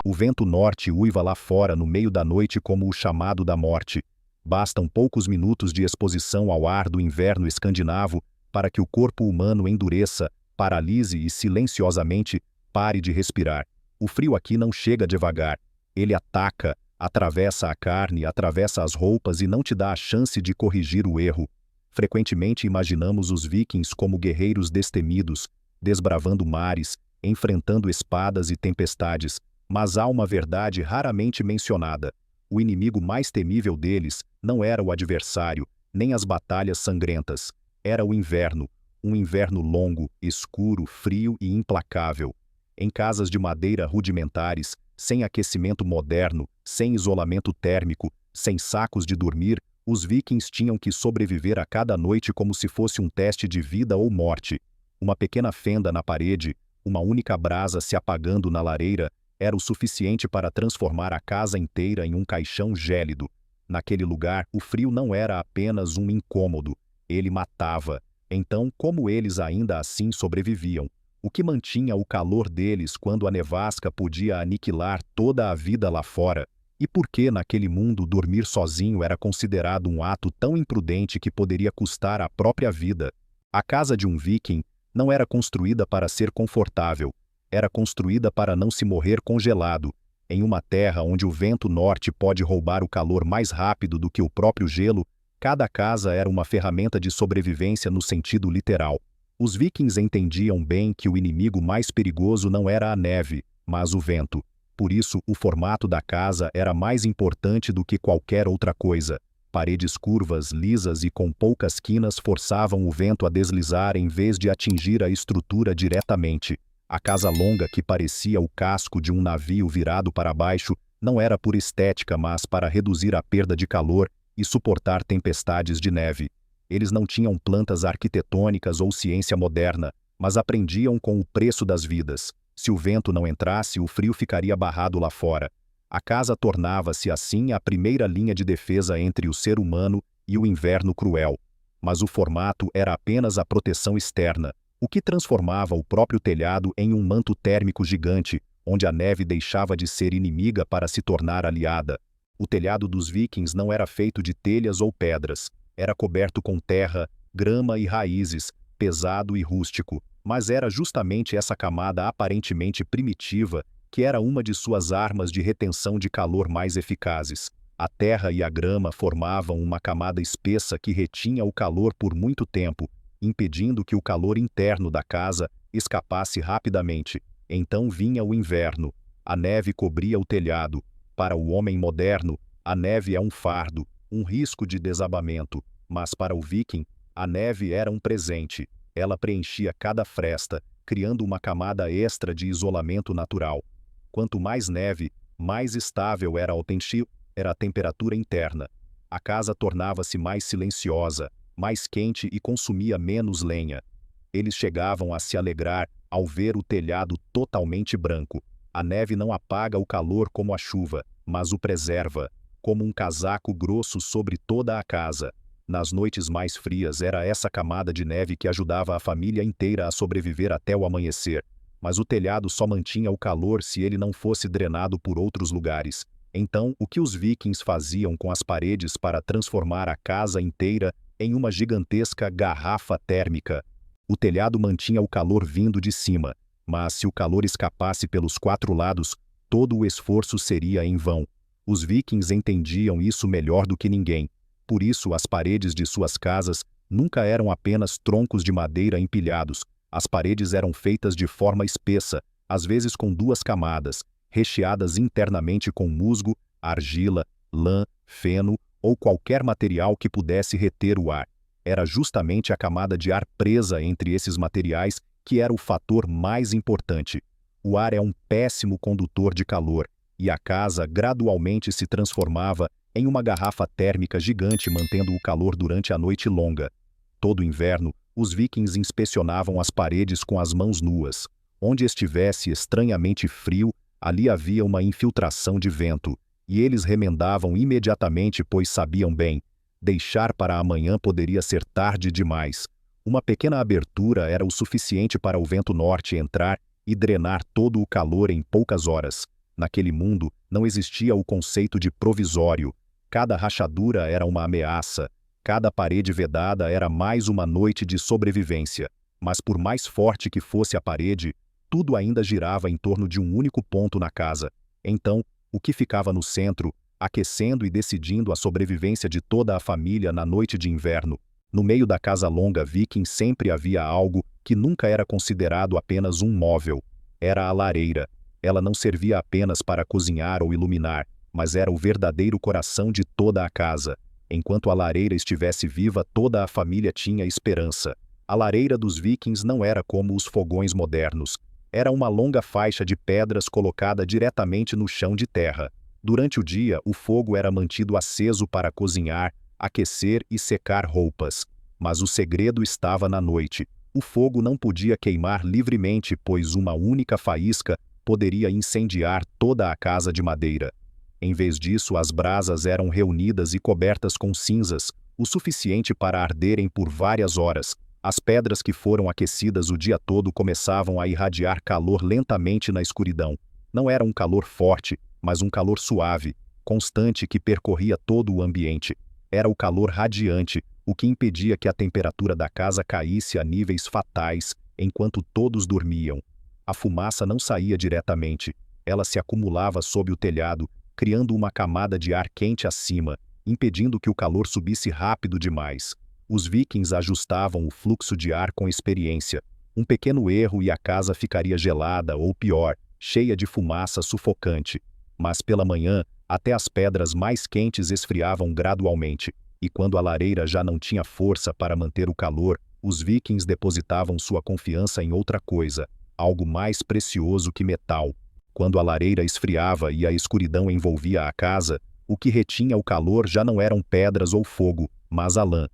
O vento norte uiva lá fora no meio da noite como o chamado da morte. Bastam poucos minutos de exposição ao ar do inverno escandinavo para que o corpo humano endureça, paralise e silenciosamente pare de respirar. O frio aqui não chega devagar. Ele ataca, atravessa a carne, atravessa as roupas e não te dá a chance de corrigir o erro. Frequentemente imaginamos os vikings como guerreiros destemidos, desbravando mares, enfrentando espadas e tempestades, mas há uma verdade raramente mencionada. O inimigo mais temível deles não era o adversário, nem as batalhas sangrentas. Era o inverno, um inverno longo, escuro, frio e implacável. Em casas de madeira rudimentares, sem aquecimento moderno, sem isolamento térmico, sem sacos de dormir, os vikings tinham que sobreviver a cada noite como se fosse um teste de vida ou morte. Uma pequena fenda na parede, uma única brasa se apagando na lareira, era o suficiente para transformar a casa inteira em um caixão gélido. Naquele lugar, o frio não era apenas um incômodo, ele matava. Então, como eles ainda assim sobreviviam? O que mantinha o calor deles quando a nevasca podia aniquilar toda a vida lá fora? E por que naquele mundo dormir sozinho era considerado um ato tão imprudente que poderia custar a própria vida? A casa de um viking não era construída para ser confortável, era construída para não se morrer congelado, em uma terra onde o vento norte pode roubar o calor mais rápido do que o próprio gelo. Cada casa era uma ferramenta de sobrevivência no sentido literal. Os vikings entendiam bem que o inimigo mais perigoso não era a neve, mas o vento. Por isso, o formato da casa era mais importante do que qualquer outra coisa. Paredes curvas, lisas e com poucas quinas forçavam o vento a deslizar em vez de atingir a estrutura diretamente. A casa longa, que parecia o casco de um navio virado para baixo, não era por estética, mas para reduzir a perda de calor e suportar tempestades de neve. Eles não tinham plantas arquitetônicas ou ciência moderna, mas aprendiam com o preço das vidas. Se o vento não entrasse, o frio ficaria barrado lá fora. A casa tornava-se assim a primeira linha de defesa entre o ser humano e o inverno cruel. Mas o formato era apenas a proteção externa, o que transformava o próprio telhado em um manto térmico gigante, onde a neve deixava de ser inimiga para se tornar aliada. O telhado dos vikings não era feito de telhas ou pedras. Era coberto com terra, grama e raízes, pesado e rústico. Mas era justamente essa camada aparentemente primitiva que era uma de suas armas de retenção de calor mais eficazes. A terra e a grama formavam uma camada espessa que retinha o calor por muito tempo, impedindo que o calor interno da casa escapasse rapidamente. Então vinha o inverno. A neve cobria o telhado. Para o homem moderno, a neve é um fardo, um risco de desabamento. Mas para o viking, a neve era um presente. Ela preenchia cada fresta, criando uma camada extra de isolamento natural. Quanto mais neve, mais estável era a temperatura interna. A casa tornava-se mais silenciosa, mais quente e consumia menos lenha. Eles chegavam a se alegrar ao ver o telhado totalmente branco. A neve não apaga o calor como a chuva, mas o preserva, como um casaco grosso sobre toda a casa. Nas noites mais frias era essa camada de neve que ajudava a família inteira a sobreviver até o amanhecer. Mas o telhado só mantinha o calor se ele não fosse drenado por outros lugares. Então, o que os vikings faziam com as paredes para transformar a casa inteira em uma gigantesca garrafa térmica? O telhado mantinha o calor vindo de cima, mas se o calor escapasse pelos 4 lados, todo o esforço seria em vão. Os vikings entendiam isso melhor do que ninguém. Por isso, as paredes de suas casas nunca eram apenas troncos de madeira empilhados. As paredes eram feitas de forma espessa, às vezes com 2 camadas, recheadas internamente com musgo, argila, lã, feno ou qualquer material que pudesse reter o ar. Era justamente a camada de ar presa entre esses materiais que era o fator mais importante. O ar é um péssimo condutor de calor, e a casa gradualmente se transformava em uma garrafa térmica gigante, mantendo o calor durante a noite longa. Todo inverno, os vikings inspecionavam as paredes com as mãos nuas. Onde estivesse estranhamente frio, ali havia uma infiltração de vento, e eles remendavam imediatamente, pois sabiam bem, deixar para amanhã poderia ser tarde demais. Uma pequena abertura era o suficiente para o vento norte entrar e drenar todo o calor em poucas horas. Naquele mundo, não existia o conceito de provisório. Cada rachadura era uma ameaça. Cada parede vedada era mais uma noite de sobrevivência. Mas por mais forte que fosse a parede, tudo ainda girava em torno de um único ponto na casa. Então, o que ficava no centro, aquecendo e decidindo a sobrevivência de toda a família na noite de inverno? No meio da casa longa viking sempre havia algo que nunca era considerado apenas um móvel. Era a lareira. Ela não servia apenas para cozinhar ou iluminar, mas era o verdadeiro coração de toda a casa. Enquanto a lareira estivesse viva, toda a família tinha esperança. A lareira dos vikings não era como os fogões modernos. Era uma longa faixa de pedras colocada diretamente no chão de terra. Durante o dia, o fogo era mantido aceso para cozinhar, aquecer e secar roupas. Mas o segredo estava na noite. O fogo não podia queimar livremente, pois uma única faísca poderia incendiar toda a casa de madeira. Em vez disso, as brasas eram reunidas e cobertas com cinzas, o suficiente para arderem por várias horas. As pedras que foram aquecidas o dia todo começavam a irradiar calor lentamente na escuridão. Não era um calor forte, mas um calor suave, constante que percorria todo o ambiente. Era o calor radiante, o que impedia que a temperatura da casa caísse a níveis fatais enquanto todos dormiam. A fumaça não saía diretamente. Ela se acumulava sob o telhado, criando uma camada de ar quente acima, impedindo que o calor subisse rápido demais. Os vikings ajustavam o fluxo de ar com experiência. Um pequeno erro e a casa ficaria gelada ou, pior, cheia de fumaça sufocante. Mas pela manhã, até as pedras mais quentes esfriavam gradualmente, e quando a lareira já não tinha força para manter o calor, os vikings depositavam sua confiança em outra coisa, algo mais precioso que metal. Quando a lareira esfriava e a escuridão envolvia a casa, o que retinha o calor já não eram pedras ou fogo, mas a lã.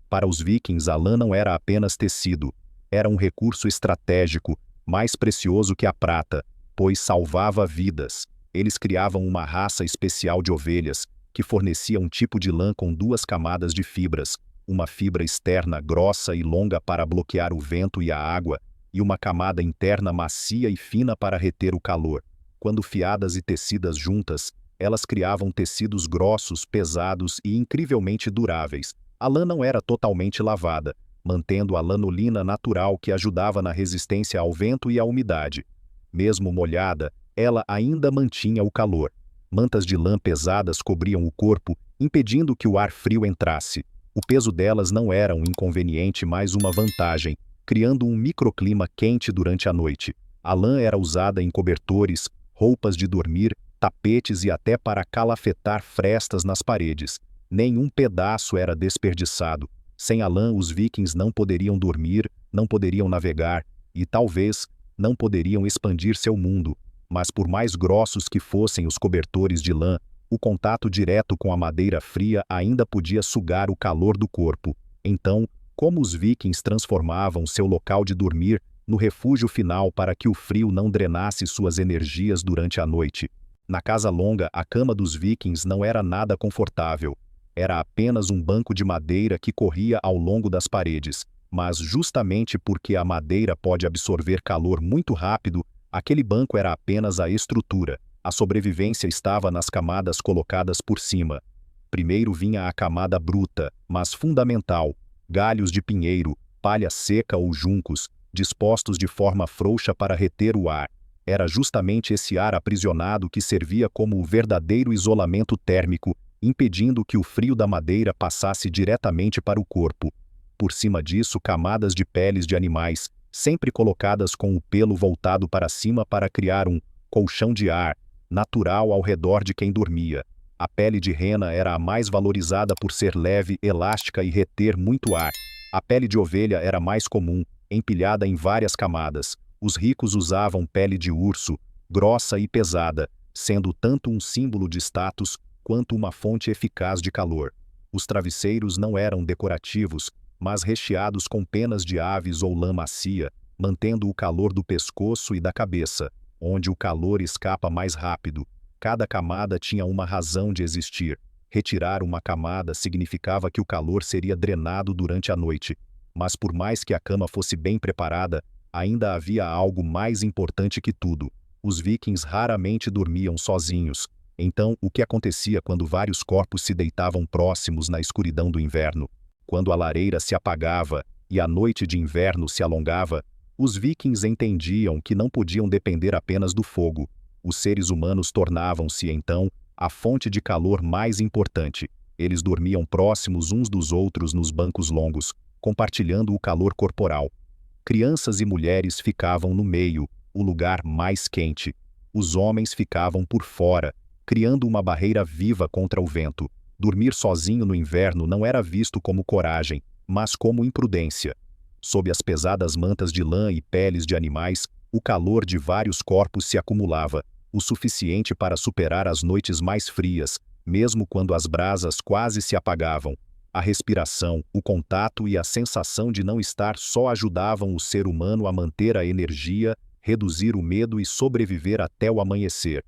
Para os vikings, a lã não era apenas tecido. Era um recurso estratégico, mais precioso que a prata, pois salvava vidas. Eles criavam uma raça especial de ovelhas, que fornecia um tipo de lã com duas camadas de fibras, uma fibra externa grossa e longa para bloquear o vento e a água, e uma camada interna macia e fina para reter o calor. Quando fiadas e tecidas juntas, elas criavam tecidos grossos, pesados e incrivelmente duráveis. A lã não era totalmente lavada, mantendo a lanolina natural que ajudava na resistência ao vento e à umidade. Mesmo molhada, ela ainda mantinha o calor. Mantas de lã pesadas cobriam o corpo, impedindo que o ar frio entrasse. O peso delas não era um inconveniente, mas uma vantagem, criando um microclima quente durante a noite. A lã era usada em cobertores, roupas de dormir, tapetes e até para calafetar frestas nas paredes. Nenhum pedaço era desperdiçado. Sem a lã, os vikings não poderiam dormir, não poderiam navegar e, talvez, não poderiam expandir seu mundo. Mas por mais grossos que fossem os cobertores de lã, o contato direto com a madeira fria ainda podia sugar o calor do corpo. Então, como os vikings transformavam seu local de dormir no refúgio final para que o frio não drenasse suas energias durante a noite? Na casa longa, a cama dos vikings não era nada confortável. Era apenas um banco de madeira que corria ao longo das paredes. Mas justamente porque a madeira pode absorver calor muito rápido, aquele banco era apenas a estrutura. A sobrevivência estava nas camadas colocadas por cima. Primeiro vinha a camada bruta, mas fundamental: galhos de pinheiro, palha seca ou juncos, dispostos de forma frouxa para reter o ar. Era justamente esse ar aprisionado que servia como o verdadeiro isolamento térmico, impedindo que o frio da madeira passasse diretamente para o corpo. Por cima disso, camadas de peles de animais, sempre colocadas com o pelo voltado para cima para criar um colchão de ar natural ao redor de quem dormia. A pele de rena era a mais valorizada por ser leve, elástica e reter muito ar. A pele de ovelha era mais comum, empilhada em várias camadas. Os ricos usavam pele de urso, grossa e pesada, sendo tanto um símbolo de status quanto uma fonte eficaz de calor. Os travesseiros não eram decorativos, mas recheados com penas de aves ou lã macia, mantendo o calor do pescoço e da cabeça, onde o calor escapa mais rápido. Cada camada tinha uma razão de existir. Retirar uma camada significava que o calor seria drenado durante a noite. Mas por mais que a cama fosse bem preparada, ainda havia algo mais importante que tudo: Os vikings raramente dormiam sozinhos. Então, o que acontecia quando vários corpos se deitavam próximos na escuridão do inverno? Quando a lareira se apagava e a noite de inverno se alongava, os vikings entendiam que não podiam depender apenas do fogo. Os seres humanos tornavam-se, então, a fonte de calor mais importante. Eles dormiam próximos uns dos outros nos bancos longos, compartilhando o calor corporal. Crianças e mulheres ficavam no meio, o lugar mais quente. Os homens ficavam por fora, criando uma barreira viva contra o vento. Dormir sozinho no inverno não era visto como coragem, mas como imprudência. Sob as pesadas mantas de lã e peles de animais, o calor de vários corpos se acumulava, o suficiente para superar as noites mais frias, mesmo quando as brasas quase se apagavam. A respiração, o contato e a sensação de não estar só ajudavam o ser humano a manter a energia, reduzir o medo e sobreviver até o amanhecer.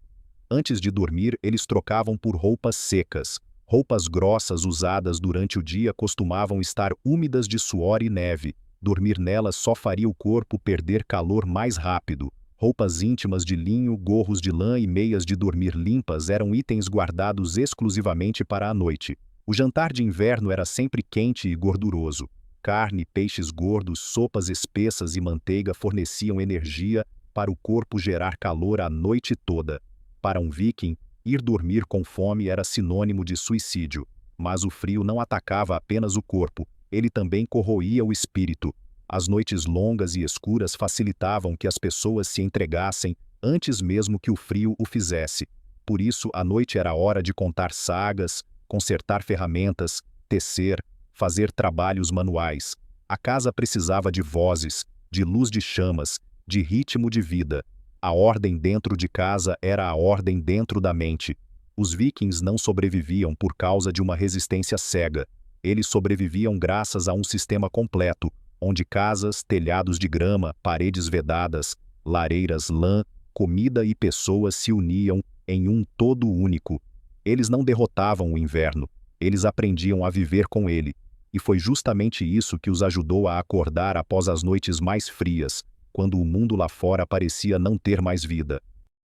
Antes de dormir, eles trocavam por roupas secas. Roupas grossas usadas durante o dia costumavam estar úmidas de suor e neve. Dormir nelas só faria o corpo perder calor mais rápido. Roupas íntimas de linho, gorros de lã e meias de dormir limpas eram itens guardados exclusivamente para a noite. O jantar de inverno era sempre quente e gorduroso. Carne, peixes gordos, sopas espessas e manteiga forneciam energia para o corpo gerar calor a noite toda. Para um viking, ir dormir com fome era sinônimo de suicídio. Mas o frio não atacava apenas o corpo, ele também corroía o espírito. As noites longas e escuras facilitavam que as pessoas se entregassem antes mesmo que o frio o fizesse. Por isso, a noite era a hora de contar sagas, consertar ferramentas, tecer, fazer trabalhos manuais. A casa precisava de vozes, de luz de chamas, de ritmo de vida. A ordem dentro de casa era a ordem dentro da mente. Os vikings não sobreviviam por causa de uma resistência cega. Eles sobreviviam graças a um sistema completo, onde casas, telhados de grama, paredes vedadas, lareiras, lã, comida e pessoas se uniam em um todo único. Eles não derrotavam o inverno, eles aprendiam a viver com ele. E foi justamente isso que os ajudou a acordar após as noites mais frias, quando o mundo lá fora parecia não ter mais vida.